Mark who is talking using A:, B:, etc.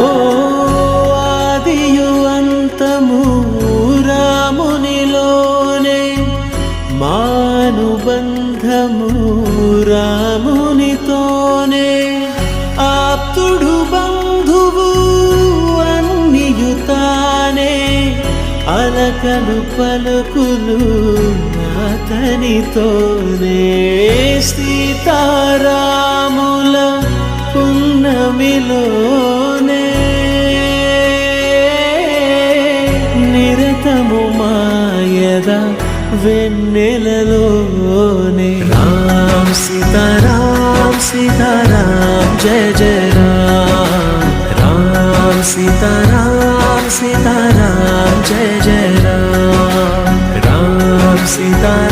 A: ఓ ఆదియు అంతము రామునిలోనే, మానుబంధము రామునితోనే, ఆప్తుడు బంధువు అన్నియుతానే, అలకలు పలుకులు అతనితోనే. సీతారాముల పున్నమిలోనే, నిరతము మాయద వెన్నెలలోనే. రామ్ సీతారాం సీతారాం జయ జయ రామ్. రామ్ సీతారాం సీతారాం జయ జయ రామ్. రామ్ సీతారాం